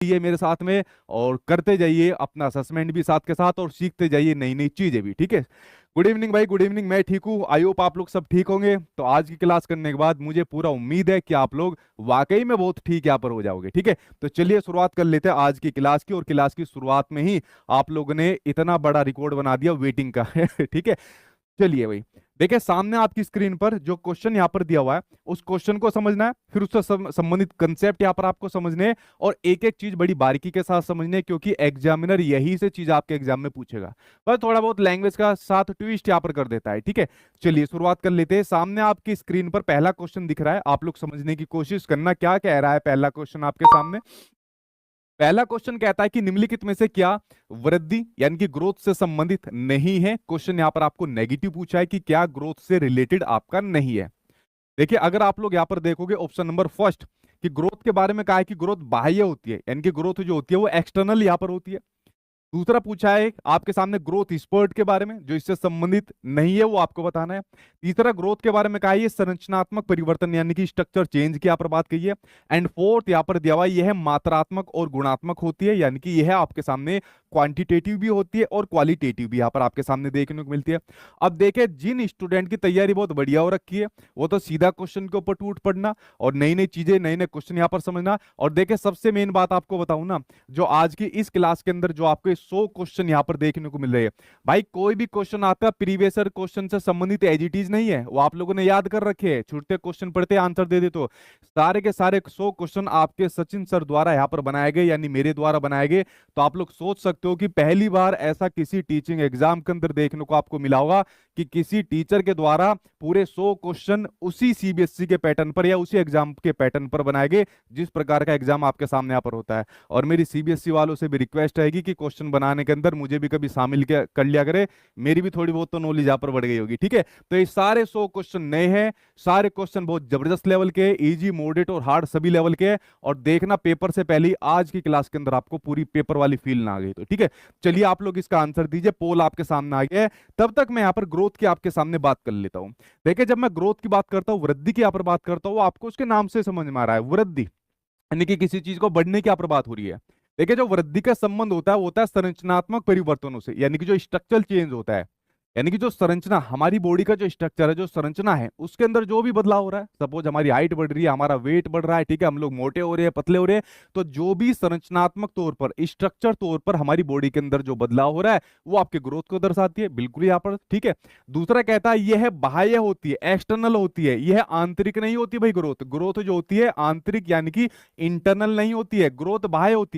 जाइए मेरे साथ में और करते जाइए अपना असेसमेंट भी साथ के साथ और सीखते जाइए नई नई चीजें भी। ठीक है। गुड इवनिंग भाई, गुड इवनिंग। मैं ठीक हूँ, आई होप आप लोग सब ठीक होंगे। तो आज की क्लास करने के बाद मुझे पूरा उम्मीद है कि आप लोग वाकई में बहुत ठीक यहाँ पर हो जाओगे। ठीक है। तो चलिए शुरुआत कर लेते हैं आज की क्लास की, और क्लास की शुरुआत में ही आप लोगों ने इतना बड़ा रिकॉर्ड बना दिया वेटिंग का। ठीक है। चलिए भाई, देखिए सामने आपकी स्क्रीन पर जो क्वेश्चन यहाँ पर दिया हुआ है उस क्वेश्चन को समझना है, फिर उससे संबंधित कंसेप्ट यहाँ पर आपको समझने हैं, और एक एक चीज बड़ी बारीकी के साथ समझने हैं, क्योंकि एग्जामिनर यही से चीज आपके एग्जाम में पूछेगा। बस थोड़ा बहुत लैंग्वेज का साथ ट्विस्ट यहाँ पर कर देता है। ठीक है। चलिए शुरुआत कर लेते हैं। सामने आपकी स्क्रीन पर पहला क्वेश्चन दिख रहा है, आप लोग समझने की कोशिश करना क्या कह रहा है पहला क्वेश्चन आपके सामने। पहला क्वेश्चन कहता है कि निम्नलिखित में से क्या वृद्धि यानी कि ग्रोथ से संबंधित नहीं है। क्वेश्चन यहां पर आपको नेगेटिव पूछा है कि क्या ग्रोथ से रिलेटेड आपका नहीं है। देखिए अगर आप लोग यहां पर देखोगे ऑप्शन नंबर फर्स्ट कि ग्रोथ के बारे में कहा है कि ग्रोथ बाह्य होती है, यानी कि ग्रोथ जो होती है वो एक्सटर्नल यहां पर होती है। दूसरा पूछा है आपके सामने ग्रोथ स्पर्ट के बारे में, जो इससे संबंधित नहीं है वो आपको बताना है। तीसरा ग्रोथ के बारे में कहा है ये संरचनात्मक परिवर्तन यानी कि स्ट्रक्चर चेंज की यहाँ पर बात कही है। एंड फोर्थ यहाँ पर दिया हुआ यह मात्रात्मक और गुणात्मक होती है, यानी कि यह आपके सामने क्वांटिटेटिव भी होती है और क्वालिटेटिव भी यहाँ पर आपके सामने देखने को मिलती है। अब देखें जिन स्टूडेंट की तैयारी बहुत बढ़िया हो रखी है वो तो सीधा क्वेश्चन के ऊपर टूट पड़ना और नई नई चीजें नए नए क्वेश्चन यहाँ पर समझना। और देखें सबसे मेन बात आपको बताऊं ना, जो आज की इस क्लास के अंदर जो आपको 100 क्वेश्चन यहाँ पर देखने को मिल रहे हैं, भाई कोई भी क्वेश्चन आपका प्रीवियस ईयर क्वेश्चन से संबंधित एज इट इज नहीं है, वो आप लोगों ने याद कर रखे हैं, छूटते क्वेश्चन पढ़ते आंसर दे दे। तो सारे के सारे 100 क्वेश्चन आपके सचिन सर द्वारा यहाँ पर बनाए गए, यानी मेरे द्वारा बनाए गए। तो आप लोग सोच सकते हो कि पहली बार ऐसा किसी टीचिंग एग्जाम के अंदर देखने को आपको मिला होगा कि किसी टीचर के द्वारा पूरे 100 क्वेश्चन उसी सीबीएसई के पैटर्न पर या उसी एग्जाम के पैटर्न पर बनाए गए जिस प्रकार का एग्जाम आपके सामने यहाँ पर होता है। और मेरी सीबीएसई वालों से भी रिक्वेस्ट रहेगी कि क्वेश्चन बनाने के अंदर मुझे भी कभी शामिल कर लिया करे, मेरी भी थोड़ी बहुत तो नॉलेज यहाँ पर बढ़ गई होगी। ठीक है। तो ये सारे 100 क्वेश्चन नए हैं, सारे क्वेश्चन बहुत जबरदस्त लेवल के, इजी मॉडरेट और हार्ड सभी लेवल के। और देखना पेपर से पहले ही आज की क्लास के अंदर आपको पूरी पेपर वाली फील ना आ गई तो। ठीक है। चलिए आप लोग इसका आंसर दीजिए, पोल आपके सामने आ गया है। तब तक मैं यहाँ पर ग्रोथ की आपके सामने बात कर लेता हूँ। देखिए जब मैं ग्रोथ की बात करता हूँ, वृद्धि की यहाँ पर बात करता हूँ, आपको उसके नाम से समझ में आ रहा है वृद्धि यानी कि किसी चीज को बढ़ने की यहाँ पर बात हो रही है। देखिए जो वृद्धि का संबंध होता है वो होता है संरचनात्मक परिवर्तनों से, यानी कि जो स्ट्रक्चरल चेंज होता है, यानी कि जो संरचना हमारी बॉडी का जो स्ट्रक्चर है, जो संरचना है उसके अंदर जो भी बदलाव हो रहा है, सपोज हमारी हाइट बढ़ रही है, हमारा वेट बढ़ रहा है, ठीक है, हम लोग मोटे हो रहे हैं, पतले हो रहे हैं, तो जो भी संरचनात्मक तौर पर स्ट्रक्चर तौर पर हमारी बॉडी के अंदर जो बदलाव हो रहा है वो आपके ग्रोथ को दर्शाती है, बिल्कुल यहाँ पर। ठीक है। दूसरा कहता है यह बाह्य होती है, एक्सटर्नल होती है, यह आंतरिक नहीं होती भाई। ग्रोथ ग्रोथ जो होती है आंतरिक यानी कि इंटरनल नहीं होती है, ग्रोथ बाह्य होती